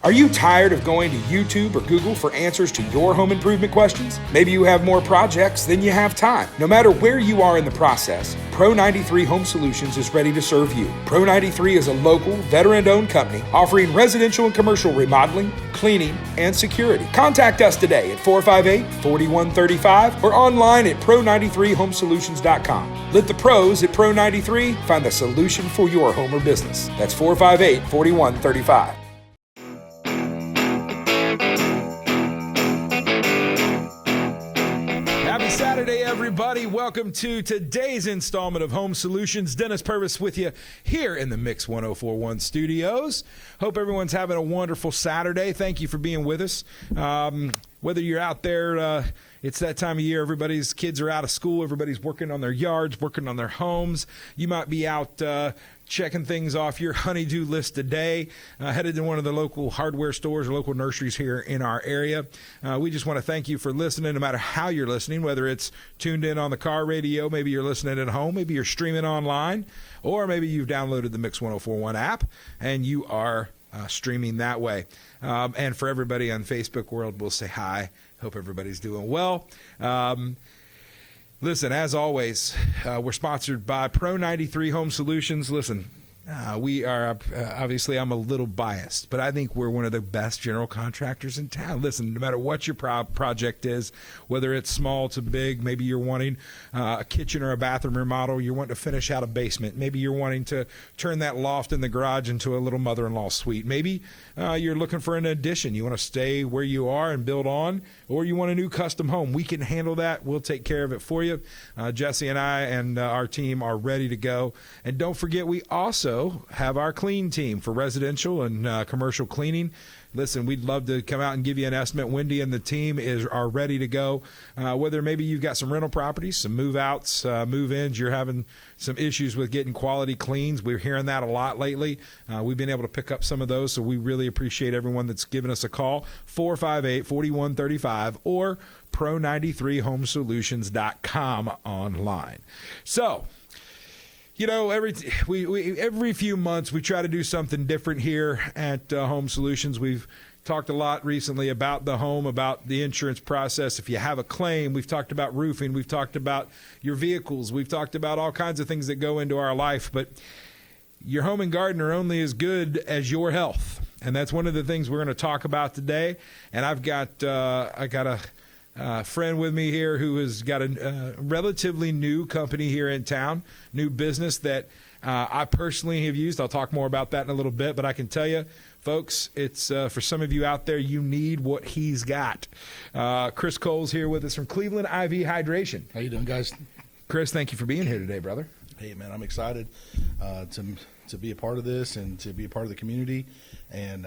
Are you tired of going to YouTube or Google for answers to your home improvement questions? Maybe you have more projects than you have time. No matter where you are in the process, Pro93 Home Solutions is ready to serve you. Pro93 is a local, veteran-owned company offering residential and commercial remodeling, cleaning, and security. Contact us today at 458-4135 or online at pro93homesolutions.com. Let the pros at Pro93 find the solution for your home or business. That's 458-4135. Happy Saturday, everybody. Welcome to today's installment of Home Solutions. Dennis Purvis with you here in the Mix 1041 studios. Hope everyone's having a wonderful Saturday. Thank you for being with us. Whether you're out there, it's that time of year. Everybody's kids are out of school. Everybody's working on their yards, working on their homes. You might be out checking things off your honey-do list today, headed to one of the local hardware stores or local nurseries here in our area. We just want to thank you for listening, no matter how you're listening, whether it's tuned in on the car radio, maybe you're listening at home, maybe you're streaming online, or maybe you've downloaded the Mix 1041 app and you are streaming that way. And for everybody on Facebook world, we'll say hi. Hope everybody's doing well. Listen, as always, we're sponsored by Pro93 Home Solutions. Listen, we are, obviously, I'm a little biased, but I think we're one of the best general contractors in town. Listen, no matter what your project is, whether it's small to big, maybe you're wanting a kitchen or a bathroom remodel, you're wanting to finish out a basement, maybe you're wanting to turn that loft in the garage into a little mother-in-law suite, maybe you're looking for an addition, you want to stay where you are and build on, or you want a new custom home. We can handle that. We'll take care of it for you. Jesse and I and our team are ready to go. And don't forget, we also have our clean team for residential and commercial cleaning. Listen, we'd love to come out and give you an estimate. Wendy and the team are ready to go. Whether maybe you've got some rental properties, some move-outs, move-ins, you're having some issues with getting quality cleans. We're hearing that a lot lately. We've been able to pick up some of those, so we really appreciate everyone that's given us a call, 458-4135 or pro93homesolutions.com online. So, you know, every few months we try to do something different here at Home Solutions. We've talked a lot recently about the home, about the insurance process. If you have a claim, we've talked about roofing, we've talked about your vehicles, we've talked about all kinds of things that go into our life. But your home and garden are only as good as your health, and that's one of the things we're going to talk about today. And I've got a friend with me here who has got a relatively new company here in town, new business that I personally have used. I'll talk more about that in a little bit, but I can tell you, folks, it's for some of you out there, you need what he's got. Chris Cole's here with us from Cleveland IV Hydration. How you doing, guys? Chris, thank you for being here today, brother. Hey, man, I'm excited to be a part of this and to be a part of the community. And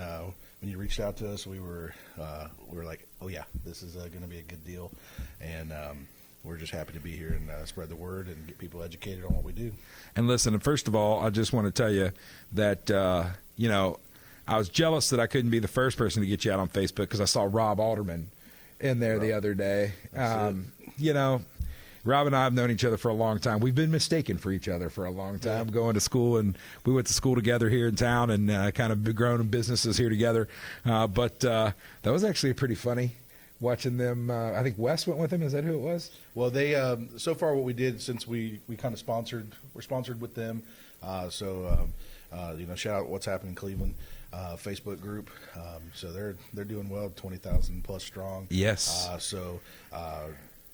when you reached out to us, we were like, oh yeah, this is going to be a good deal, and we're just happy to be here and spread the word and get people educated on what we do. And listen, first of all, I just want to tell you that I was jealous that I couldn't be the first person to get you out on Facebook because I saw Rob Alderman in there the other day. Rob and I have known each other for a long time. We've been mistaken for each other for a long time, going to school, and we went to school together here in town and kind of grown businesses here together. But that was actually pretty funny watching them. I think Wes went with him. Is that who it was? Well, they so far what we did, since we kind of we're sponsored with them. Shout out What's Happening in Cleveland Facebook group. So they're doing well, 20,000 plus strong. Yes.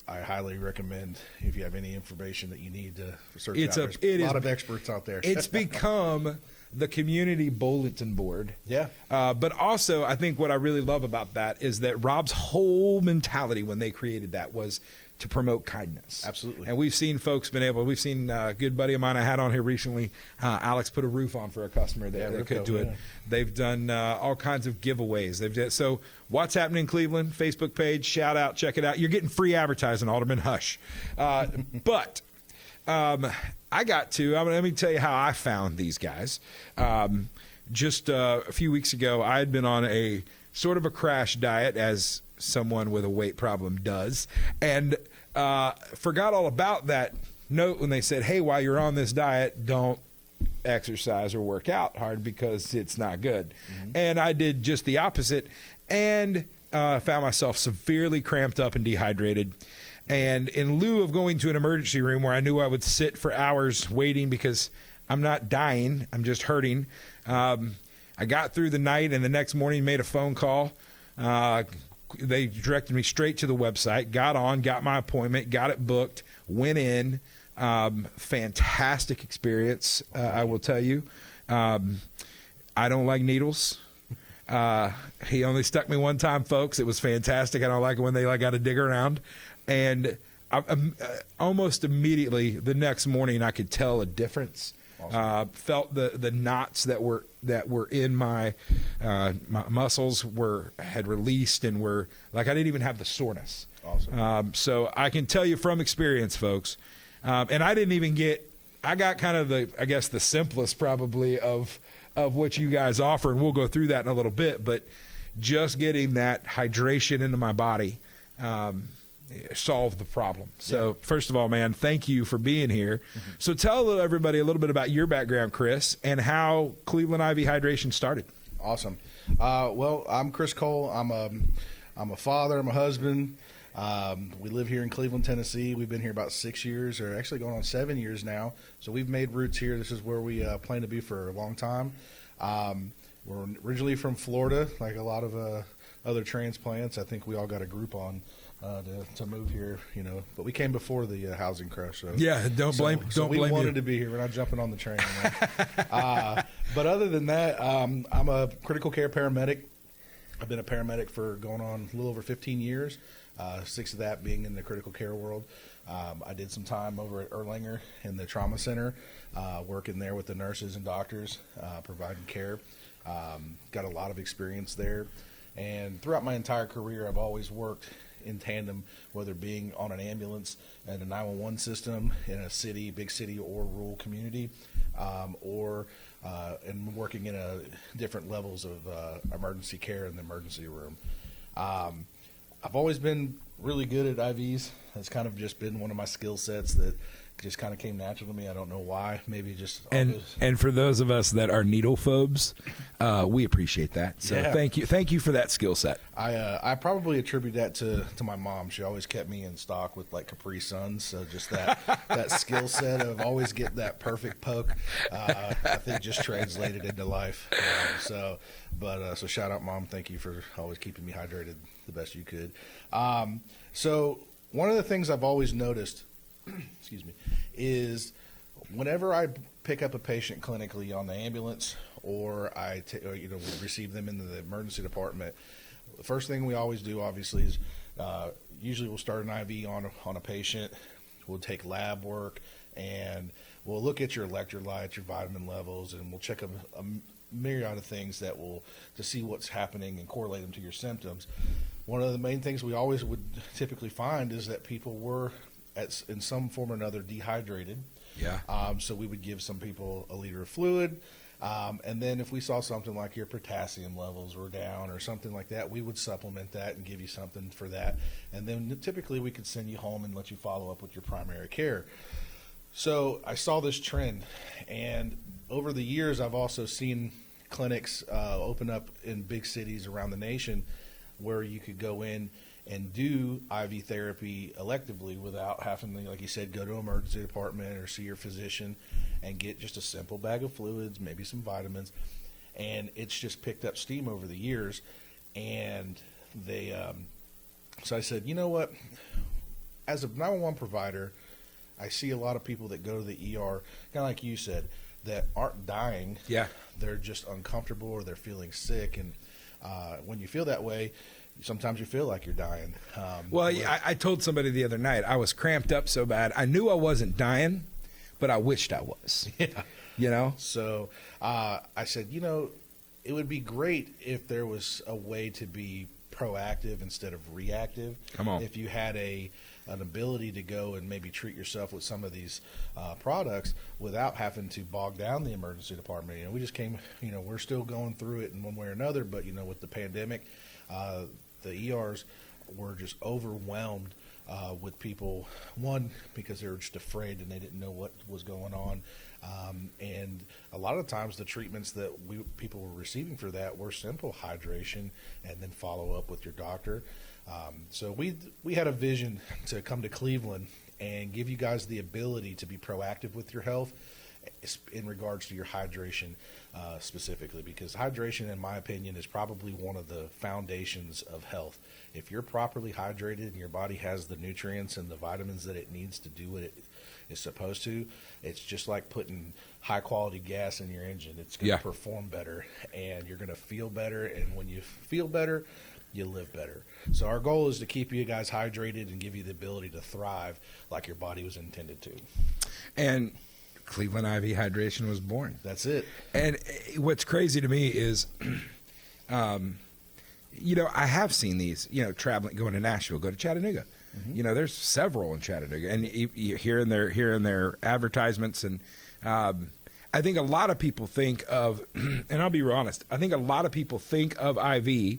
I highly recommend, if you have any information that you need to search out. There's a lot of experts out there. It's become the community bulletin board. Yeah. But also, I think what I really love about that is that Rob's whole mentality when they created that was to promote kindness. Absolutely. And we've seen folks we've seen a good buddy of mine I had on here recently, Alex, put a roof on for a customer that could do it. They've done all kinds of giveaways. So What's Happening in Cleveland, Facebook page, shout out, check it out. You're getting free advertising, Alderman, hush. But let me tell you how I found these guys. Just a few weeks ago, I had been on a sort of a crash diet, as someone with a weight problem does, and forgot all about that note when they said, hey, while you're on this diet, don't exercise or work out hard because it's not good. And I did just the opposite and found myself severely cramped up and dehydrated. And in lieu of going to an emergency room where I knew I would sit for hours waiting because I'm not dying, I'm just hurting, I got through the night and the next morning made a phone call. They directed me straight to the website, got on, got my appointment, got it booked, went in. Fantastic experience, I will tell you. I don't like needles. He only stuck me one time, folks. It was fantastic. I don't like it when they got to dig around. And almost immediately the next morning, I could tell a difference. Awesome. Felt the knots that were in my muscles had released and were like I didn't even have the soreness. Awesome. So I can tell you from experience, folks. And I didn't even I got kind of the simplest probably of what you guys offer, and we'll go through that in a little bit. But just getting that hydration into my body solved the problem. So first of all, man, thank you for being here. Mm-hmm. So tell everybody a little bit about your background, Chris, and how Cleveland IV Hydration started. Awesome. Well, I'm Chris Cole. I'm a father. I'm a husband. We live here in Cleveland, Tennessee. We've been here about 6 years, or actually going on 7 years now. So we've made roots here. This is where we plan to be for a long time. We're originally from Florida, like a lot of other transplants. I think we all got a group on to move here, But we came before the housing crash. So don't blame we you. wanted to be here. We're not jumping on the train. But other than that, I'm a critical care paramedic. I've been a paramedic for going on a little over 15 years. 6 of that being in the critical care world. I did some time over at Erlanger in the trauma center, working there with the nurses and doctors, providing care. Got a lot of experience there. And throughout my entire career, I've always worked in tandem, whether being on an ambulance and a 911 system in a city, big city or rural community, or and working in different levels of emergency care in the emergency room. I've always been really good at IVs. That's kind of just been one of my skill sets that just kind of came natural to me. I don't know why. Maybe just and for those of us that are needle phobes, we appreciate that. So thank you for that skill set. I probably attribute that to my mom. She always kept me in stock with like Capri Suns. So just that skill set of always get that perfect poke. I think just translated into life. So shout out, Mom. Thank you for always keeping me hydrated the best you could. So one of the things I've always noticed, excuse me, is whenever I pick up a patient clinically on the ambulance or we receive them into the emergency department, the first thing we always do, obviously, is usually we'll start an IV on a patient. We'll take lab work and we'll look at your electrolytes, your vitamin levels, and we'll check a myriad of things to see what's happening and correlate them to your symptoms. One of the main things we always would typically find is that people were in some form or another dehydrated. Yeah. So we would give some people a liter of fluid. And then if we saw something like your potassium levels were down or something like that, we would supplement that and give you something for that. And then typically we could send you home and let you follow up with your primary care. So I saw this trend. And over the years, I've also seen clinics open up in big cities around the nation where you could go in and do IV therapy electively without having to, like you said, go to an emergency department or see your physician and get just a simple bag of fluids, maybe some vitamins. And it's just picked up steam over the years. And so I said, you know what? As a 911 provider, I see a lot of people that go to the ER, kind of like you said, that aren't dying. Yeah. They're just uncomfortable or they're feeling sick. And when you feel that way, sometimes you feel like you're dying. I told somebody the other night I was cramped up so bad. I knew I wasn't dying, but I wished I was. Yeah. So I said, it would be great if there was a way to be proactive instead of reactive. Come on. If you had an ability to go and maybe treat yourself with some of these products without having to bog down the emergency department. We just came, we're still going through it in one way or another, but, with the pandemic, the ERs were just overwhelmed with people, one, because they were just afraid and they didn't know what was going on, And a lot of times the treatments that people were receiving for that were simple hydration and then follow up with your doctor. So we had a vision to come to Cleveland and give you guys the ability to be proactive with your health in regards to your hydration specifically, because hydration, in my opinion, is probably one of the foundations of health. If you're properly hydrated and your body has the nutrients and the vitamins that it needs to do what it is supposed to, it's just like putting high quality gas in your engine. It's going to perform better, and you're going to feel better, and when you feel better, you live better. So our goal is to keep you guys hydrated and give you the ability to thrive like your body was intended to. And Cleveland IV Hydration was born. That's it. And what's crazy to me is, I have seen these, traveling, going to Nashville, go to Chattanooga. Mm-hmm. There's several in Chattanooga, and you hear in their advertisements. And I think a lot of people think of, and I'll be honest, I think a lot of people think of IV,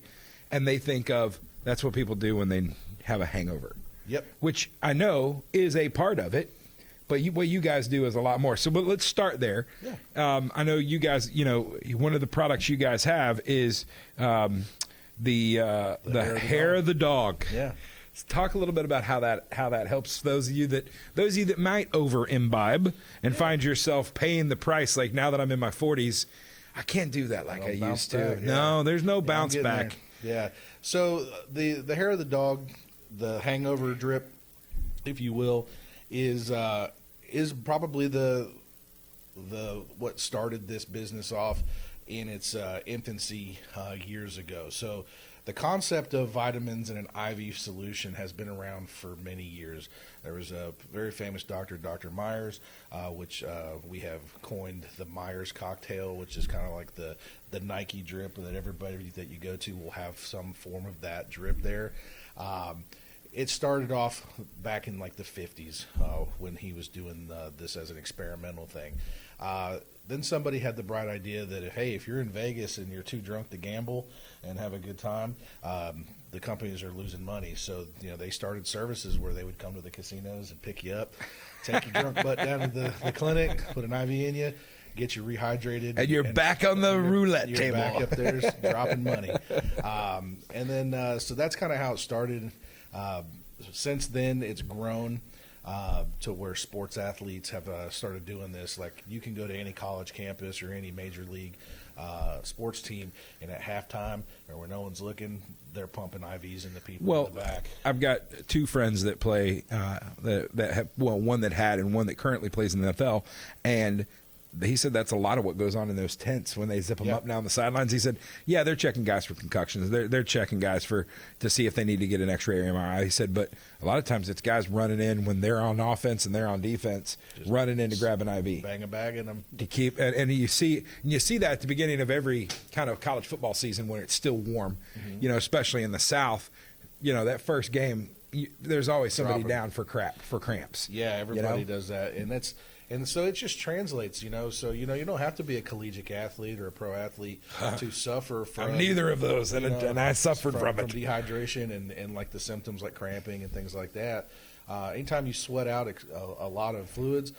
and they think of that's what people do when they have a hangover. Yep. Which I know is a part of it. But what you guys do is a lot more. So but let's start there. Yeah. I know you guys, one of the products you guys have is the hair of the dog. Yeah. Let's talk a little bit about how that helps those of you that might over imbibe and find yourself paying the price. Like, now that I'm in my 40s, I can't do that like I used to. Back, yeah. No, there's no bounce back. There. Yeah. So the hair of the dog, the hangover drip, if you will, is probably the what started this business off in its infancy years ago. So the concept of vitamins in an IV solution has been around for many years. There was a very famous doctor, Dr. Myers, which we have coined the Myers cocktail, which is kind of like the Nike drip that everybody that you go to will have some form of that drip there. It started off back in like the 50s when he was doing this as an experimental thing. Then somebody had the bright idea that if you're in Vegas and you're too drunk to gamble and have a good time, the companies are losing money. So they started services where they would come to the casinos and pick you up, take your drunk butt down to the clinic, put an IV in you, get you rehydrated, and you're back on the roulette you're table. Back up there dropping money. And then so that's kind of how it started. Since then, it's grown to where sports athletes have started doing this. Like, you can go to any college campus or any major league sports team, and at halftime or when no one's looking, they're pumping IVs into people in the back. I've got two friends that play that have, one that had and one that currently plays in the NFL, and he said that's a lot of what goes on in those tents when they zip them up and down the sidelines. He said, yeah, they're checking guys for concussions. They're checking guys to see if they need to get an X-ray or MRI. He said, but a lot of times it's guys running in when they're on offense and they're on defense, just running in to grab an IV. Bang a bag in them. To keep, and you see that at the beginning of every kind of college football season when it's still warm, especially in the South. That first game, there's always somebody down for cramps. Yeah, everybody does that, and so it just translates, So you don't have to be a collegiate athlete or a pro athlete to suffer from. I'm neither of those, and I suffered from it. From dehydration and like the symptoms like cramping and things like that. Anytime you sweat out a lot of fluids,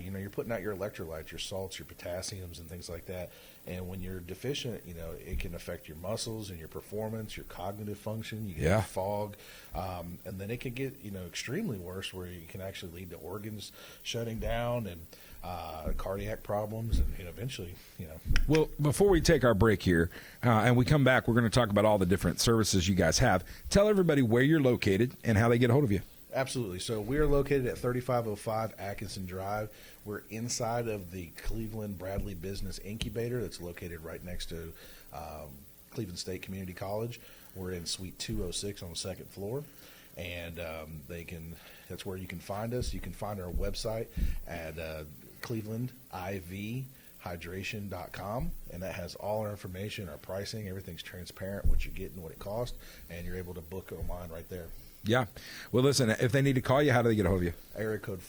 you're putting out your electrolytes, your salts, your potassiums, and things like that. And when you're deficient, it can affect your muscles and your performance, your cognitive function. You get fog, and then it can get extremely worse, where you can actually lead to organs shutting down and cardiac problems, and eventually, Well, before we take our break here, and we come back, we're going to talk about all the different services you guys have. Tell everybody where you're located and how they get a hold of you. Absolutely. So we are located at 3505 Atkinson Drive. We're inside of the Cleveland Bradley Business Incubator that's located right next to Cleveland State Community College. We're in Suite 206 on the second floor, and that's where you can find us. You can find our website at clevelandivhydration.com, and that has all our information, our pricing, everything's transparent, what you get and what it costs, and you're able to book online right there. Yeah. Well, listen, if they need to call you, how do they get a hold of you? Area code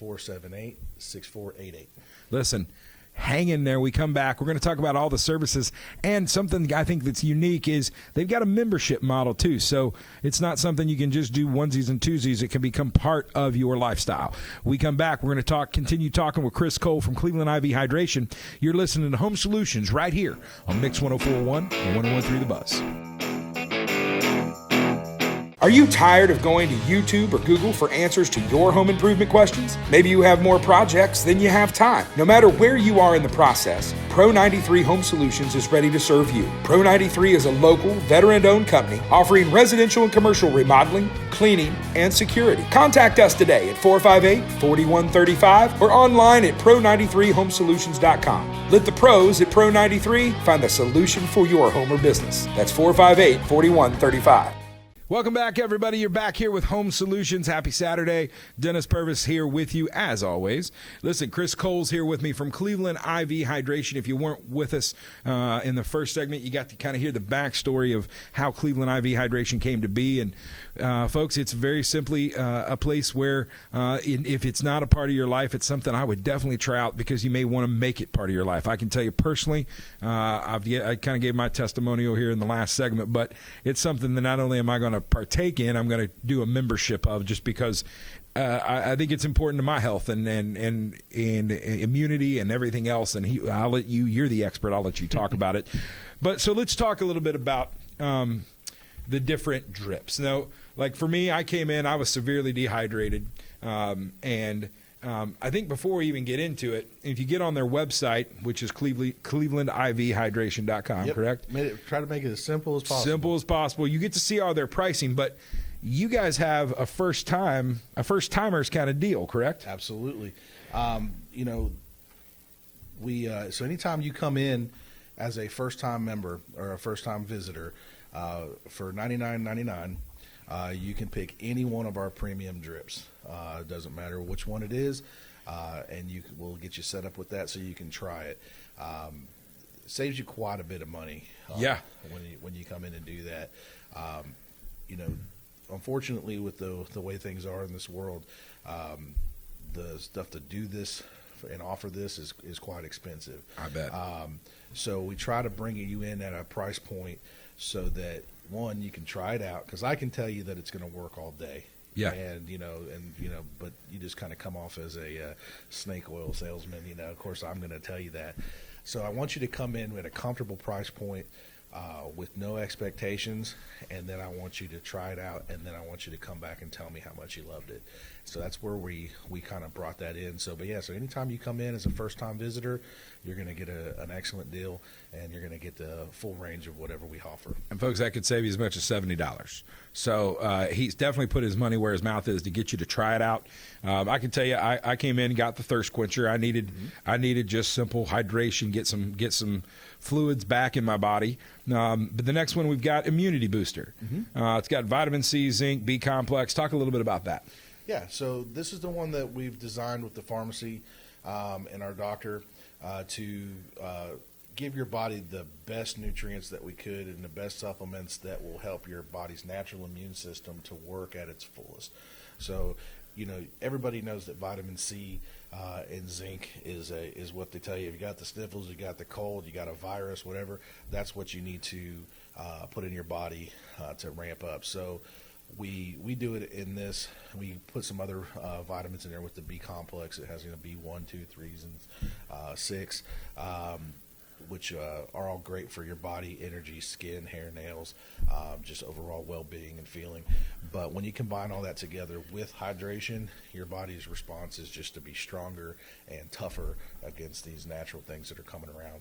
423-478-6488. Listen, Hang in there. We come back. We're going to talk about all the services, and something I think that's unique is they've got a membership model too. So it's not something you can just do onesies and twosies. It can become part of your lifestyle. We come back. We're going to continue talking with Chris Cole from Cleveland IV Hydration. You're listening to Home Solutions right here on Mix 104.1 and 101.3 The Buzz. Are you tired of going to YouTube or Google for answers to your home improvement questions? Maybe you have more projects than you have time. No matter where you are in the process, Pro 93 Home Solutions is ready to serve you. Pro 93 is a local, veteran-owned company offering residential and commercial remodeling, cleaning, and security. Contact us today at 458-4135 or online at pro93homesolutions.com. Let the pros at Pro 93 find the solution for your home or business. That's 458-4135. Welcome back, everybody. You're back here with Home Solutions. Happy Saturday. Dennis Purvis here with you, as always. Listen, Chris Cole's here with me from Cleveland IV Hydration. If you weren't with us in the first segment, you got to kind of hear the backstory of how Cleveland IV Hydration came to be. And, folks, it's very simply a place where if it's not a part of your life, it's something I would definitely try out because you may want to make it part of your life. I can tell you personally, I kind of gave my testimonial here in the last segment, but it's something that not only am I going to partake in, I'm going to do a membership of just because I think it's important to my health and immunity and everything else. And you're the expert. I'll let you talk about it. But so let's talk a little bit about the different drips. Now, like for me, I came in, I was severely dehydrated. I think before we even get into it, if you get on their website, which is clevelandivhydration.com, Yep. correct? Try to make it as simple as possible. Simple as possible. You get to see all their pricing, but you guys have a first timers kind of deal, correct? Absolutely. So anytime you come in as a first-time member or a first-time visitor, for $99.99, you can pick any one of our premium drips. It doesn't matter which one it is, and we'll get you set up with that so you can try it. Saves you quite a bit of money. When you come in and do that, unfortunately, with the way things are in this world, the stuff to do this and offer this is quite expensive. I bet. So we try to bring you in at a price point so that one, you can try it out, because I can tell you that it's going to work all day. Yeah. But you just kind of come off as a snake oil salesman. Of course, I'm going to tell you that. So I want you to come in at a comfortable price point with no expectations, and then I want you to try it out, and then I want you to come back and tell me how much you loved it. So that's where we kind of brought that in. So anytime you come in as a first-time visitor, you're going to get an excellent deal, and you're going to get the full range of whatever we offer. And folks, that could save you as much as $70. So he's definitely put his money where his mouth is to get you to try it out. I can tell you, I came in, got the thirst quencher. I needed just simple hydration, get some fluids back in my body. But the next one, we've got immunity booster. It's got vitamin C, zinc, B complex. Talk a little bit about that. Yeah, so this is the one that we've designed with the pharmacy and our doctor to give your body the best nutrients that we could and the best supplements that will help your body's natural immune system to work at its fullest. So, everybody knows that vitamin C and zinc is what they tell you. If you got the sniffles, you got the cold, you got a virus, whatever, that's what you need to put in your body to ramp up. So we do it in this. We put some other vitamins in there with the B complex. It has B1, 2, 3s, and 6, which are all great for your body, energy, skin, hair, nails, just overall well-being and feeling. But when you combine all that together with hydration, your body's response is just to be stronger and tougher against these natural things that are coming around.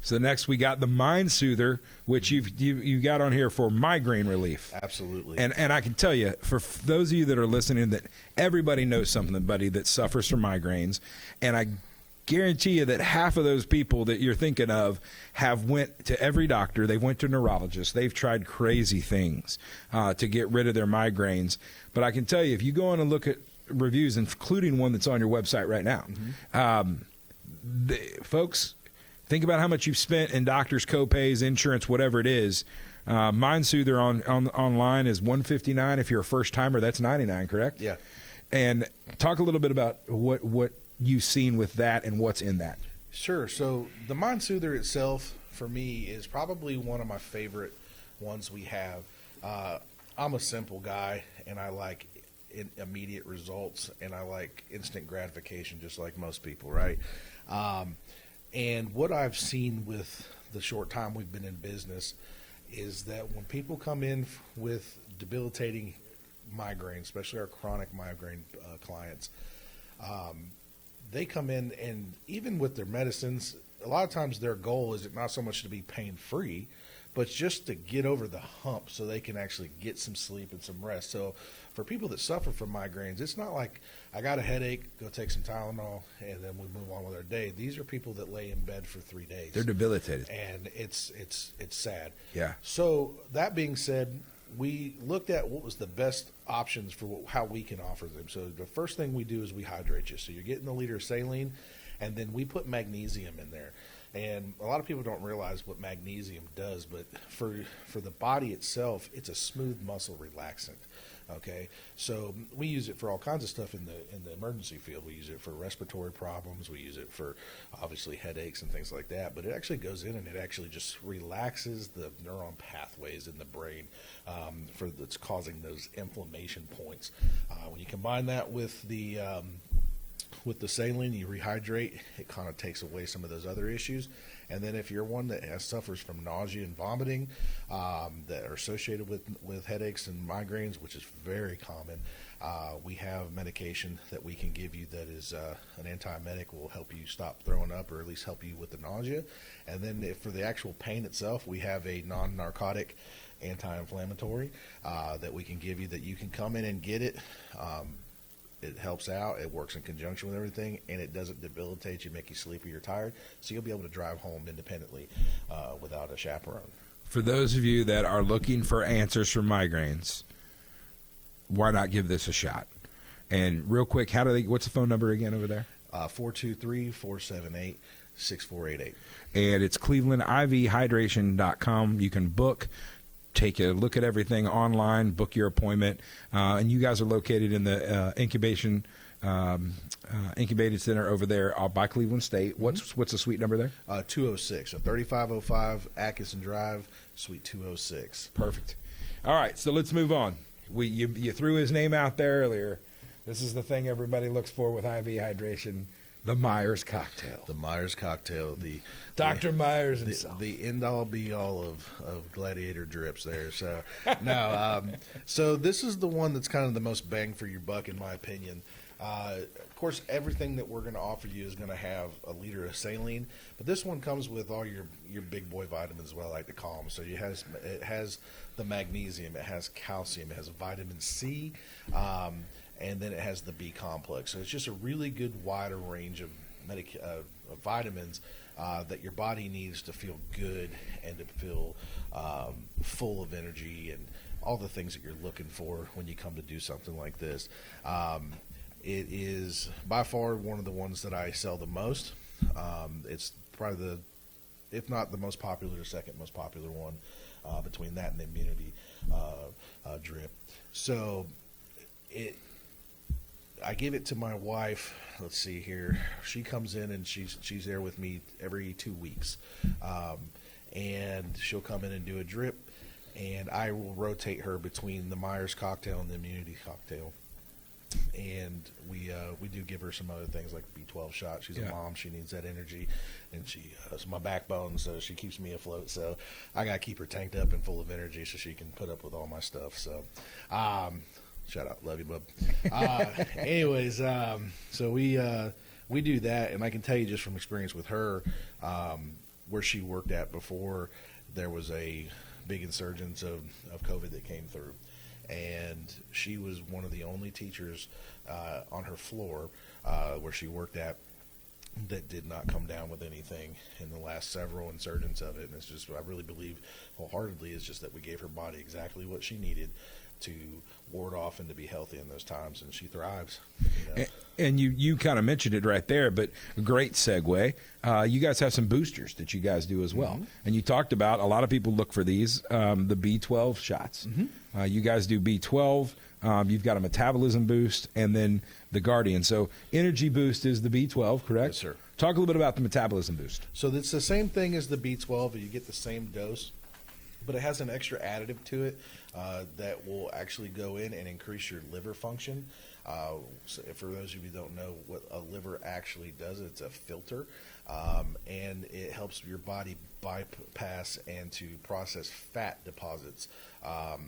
So next we got the Mind Soother, which you've got on here for migraine relief. Absolutely. And I can tell you, for those of you that are listening, that everybody knows somebody that suffers from migraines, and I guarantee you that half of those people that you're thinking of have went to every doctor. They've went to neurologists. They've tried crazy things to get rid of their migraines. But I can tell you, if you go on and look at reviews, including one that's on your website right now, folks, think about how much you've spent in doctors' copays, insurance, whatever it is. Mind Soother online is $159. If you're a first timer, that's $99, correct? Yeah. And talk a little bit about what you've seen with that and what's in that. Sure. So the Mind Soother itself, for me, is probably one of my favorite ones we have. I'm a simple guy, and I like immediate results, and I like instant gratification, just like most people, right? And what I've seen with the short time we've been in business is that when people come in with debilitating migraine, especially our chronic migraine clients, they come in, and even with their medicines, a lot of times their goal is not so much to be pain free, but just to get over the hump so they can actually get some sleep and some rest. So for people that suffer from migraines, it's not like I got a headache, go take some Tylenol, and then we move on with our day. These are people that lay in bed for 3 days. They're debilitated. And it's sad. Yeah. So that being said, we looked at what was the best options for how we can offer them. So the first thing we do is we hydrate you. So you're getting a liter of saline, and then we put magnesium in there. And a lot of people don't realize what magnesium does, but for the body itself, it's a smooth muscle relaxant. Okay, so we use it for all kinds of stuff in the emergency field. We use it for respiratory problems. We use it for obviously headaches and things like that. But it actually goes in and it actually just relaxes the neuron pathways in the brain that's causing those inflammation points. When you combine that with the saline, you rehydrate, it kind of takes away some of those other issues. And then if you're one that suffers from nausea and vomiting that are associated with headaches and migraines, which is very common, we have medication that we can give you that is an antiemetic, will help you stop throwing up or at least help you with the nausea. And then for the actual pain itself, we have a non-narcotic anti-inflammatory that we can give you that you can come in and get it. It helps out. It works in conjunction with everything, and it doesn't debilitate you, make you sleepy or tired. So you'll be able to drive home independently without a chaperone. For those of you that are looking for answers for migraines, why not give this a shot? And real quick, what's the phone number again over there? 423-478-6488. And it's clevelandivhydration.com. You can book, take a look at everything online, book your appointment. And you guys are located in the incubated center over there by Cleveland State. What's the suite number there? 206, so 3505 Atkinson Drive, suite 206. Perfect. All right, so let's move on. You threw his name out there earlier. This is the thing everybody looks for with IV hydration. The Myers cocktail. The Myers cocktail. Dr. Myers himself. The end-all, be-all of gladiator drips there. So, no. So this is the one that's kind of the most bang for your buck, in my opinion. Of course, everything that we're going to offer you is going to have a liter of saline, but this one comes with all your big boy vitamins, what I like to call them. So it has the magnesium, it has calcium, it has vitamin C, and then it has the B complex. So it's just a really good wider range of vitamins that your body needs to feel good and to feel full of energy and all the things that you're looking for when you come to do something like this. It is by far one of the ones that I sell the most. It's probably if not the most popular, the second most popular one between that and the immunity drip. So I give it to my wife. Let's see here. She comes in and she's there with me every 2 weeks, and she'll come in and do a drip, and I will rotate her between the Myers cocktail and the immunity cocktail. And we do give her some other things like B12 shot. She's a mom; she needs that energy, and she's my backbone, so she keeps me afloat. So I gotta keep her tanked up and full of energy so she can put up with all my stuff. So. Shout out, love you, bub. Anyways, so we do that, and I can tell you just from experience with her, where she worked at before, there was a big insurgence of COVID that came through, and she was one of the only teachers on her floor where she worked at that did not come down with anything in the last several insurgents of it. And it's just, I really believe wholeheartedly, is just that we gave her body exactly what she needed to ward off and to be healthy in those times, and she thrives. And you kind of mentioned it right there, but a great segue. You guys have some boosters that you guys do as well. And you talked about a lot of people look for these, the B12 shots. You guys do B12. You've got a metabolism boost and then the Guardian. So Energy Boost is the B12, correct? Yes, sir. Talk a little bit about the metabolism boost. So it's the same thing as the B12. You get the same dose, but it has an extra additive to it that will actually go in and increase your liver function. So for those of you who don't know what a liver actually does, it's a filter, and it helps your body bypass and to process fat deposits.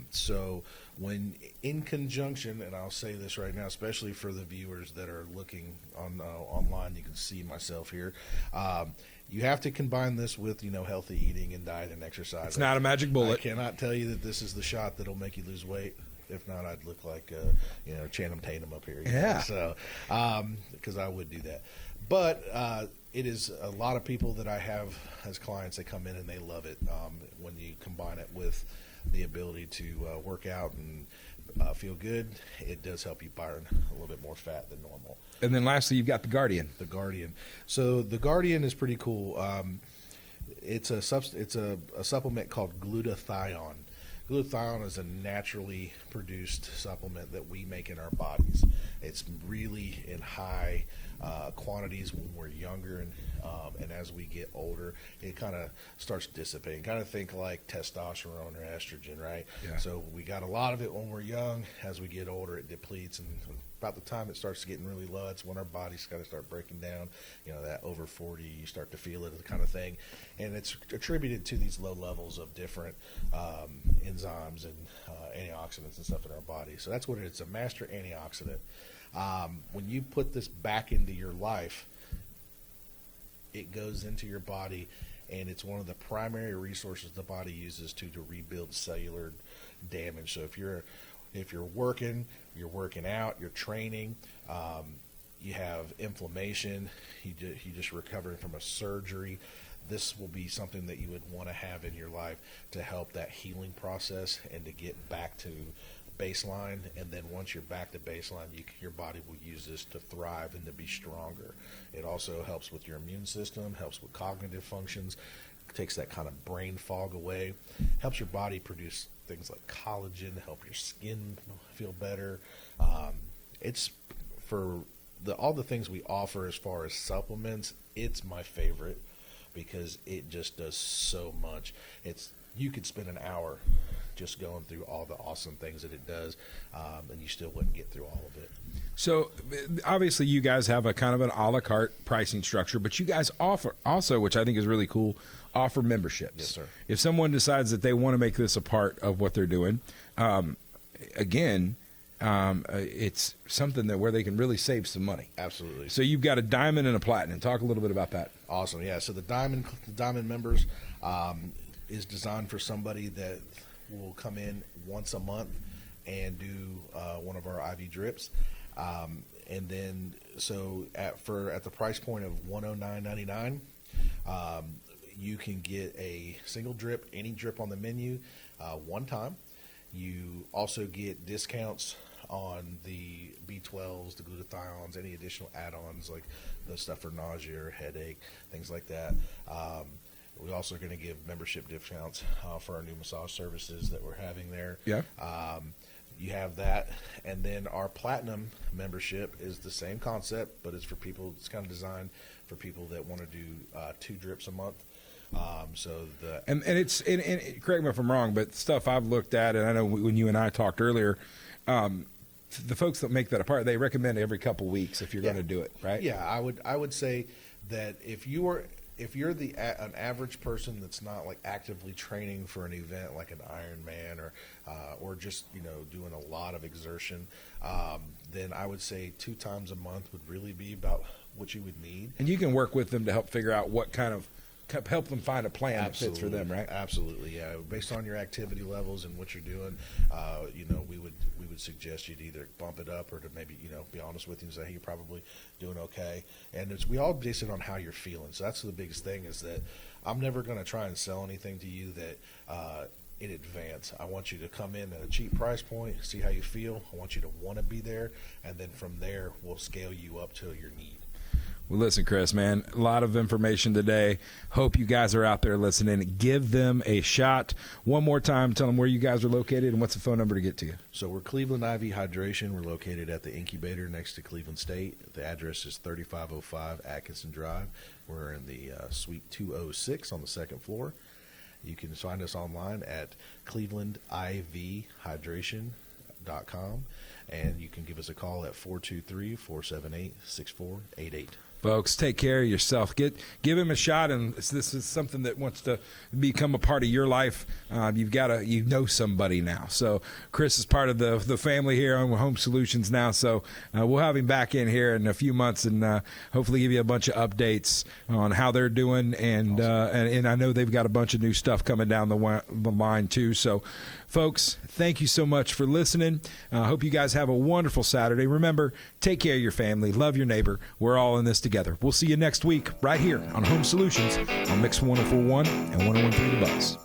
So when in conjunction, and I'll say this right now, especially for the viewers that are looking on online, you can see myself here. You have to combine this with, healthy eating and diet and exercise. It's not a magic bullet. I cannot tell you that this is the shot that'll make you lose weight. If not, I'd look like, Channing Tatum up here. Yeah. So, because I would do that. But it is a lot of people that I have as clients that come in and they love it when you combine it with the ability to work out and feel good. It does help you burn a little bit more fat than normal. And then lastly, you've got the Guardian. The Guardian. So the Guardian is pretty cool. It's a supplement called glutathione. Glutathione is a naturally produced supplement that we make in our bodies. It's really in high quantities when we're younger, and as we get older, it kind of starts dissipating. Kind of think like testosterone or estrogen, right? Yeah. So we got a lot of it when we're young. As we get older, it depletes, and about the time it starts getting really low, it's when our bodies kind of start breaking down. That over 40, you start to feel it, kind of thing, and it's attributed to these low levels of different enzymes and antioxidants and stuff in our body. So that's what it is. It's a master antioxidant. When you put this back into your life, it goes into your body, and it's one of the primary resources the body uses to rebuild cellular damage. So if you're working, you're working out, you're training, you have inflammation, you just recovering from a surgery, this will be something that you would want to have in your life to help that healing process and to get back to baseline. And then once you're back to baseline, your body will use this to thrive and to be stronger. It also helps with your immune system, helps with cognitive functions, takes that kind of brain fog away, helps your body produce things like collagen, help your skin feel better. It's for all the things we offer as far as supplements, it's my favorite because it just does so much. You could spend an hour just going through all the awesome things that it does, and you still wouldn't get through all of it. So obviously you guys have a kind of an a la carte pricing structure, but you guys offer also, which I think is really cool, offer memberships. Yes, sir. If someone decides that they want to make this a part of what they're doing, it's something where they can really save some money. Absolutely. So you've got a diamond and a platinum. Talk a little bit about that. Awesome. Yeah. So the diamond members is designed for somebody that will come in once a month and do one of our IV drips, and then so at the price point of $109.99, you can get a single drip, any drip on the menu, one time. You also get discounts on the B12s, the glutathiones, any additional add-ons like the stuff for nausea or headache, things like that. We're also going to give membership discounts for our new massage services that we're having there. Yeah. You have that, and then our platinum membership is the same concept, but it's for people. It's kind of designed for people that want to do 2 drips a month. And correct me if I'm wrong, but stuff I've looked at, and I know when you and I talked earlier, the folks that make that apart, they recommend every couple weeks if you're going to do it, right? Yeah, I would say that if you're an average person that's not like actively training for an event like an Ironman or just doing a lot of exertion, then I would say 2 times a month would really be about what you would need. And you can work with them to help figure out what kind of help them find a plan that fits for them, right? Absolutely, yeah. Based on your activity levels and what you're doing, we would suggest you'd either bump it up or to maybe be honest with you and say, hey, you're probably doing okay. And we all base it on how you're feeling. So that's the biggest thing is that I'm never going to try and sell anything to you that in advance. I want you to come in at a cheap price point, see how you feel. I want you to want to be there, and then from there, we'll scale you up to your need. Well, listen, Chris, man, a lot of information today. Hope you guys are out there listening. Give them a shot. One more time, tell them where you guys are located and what's the phone number to get to you. So we're Cleveland IV Hydration. We're located at the incubator next to Cleveland State. The address is 3505 Atkinson Drive. We're in the suite 206 on the second floor. You can find us online at clevelandivhydration.com, and you can give us a call at 423-478-6488. Folks, take care of yourself. Give him a shot, and this is something that wants to become a part of your life. You know somebody now. So Chris is part of the family here on Home Solutions now. So we'll have him back in here in a few months, and hopefully give you a bunch of updates on how they're doing. And and I know they've got a bunch of new stuff coming down the line too. So, folks, thank you so much for listening. I hope you guys have a wonderful Saturday. Remember, take care of your family, love your neighbor. We're all in this together. We'll see you next week right here on Home Solutions on Mix 104.1 and 101.3 The Buzz.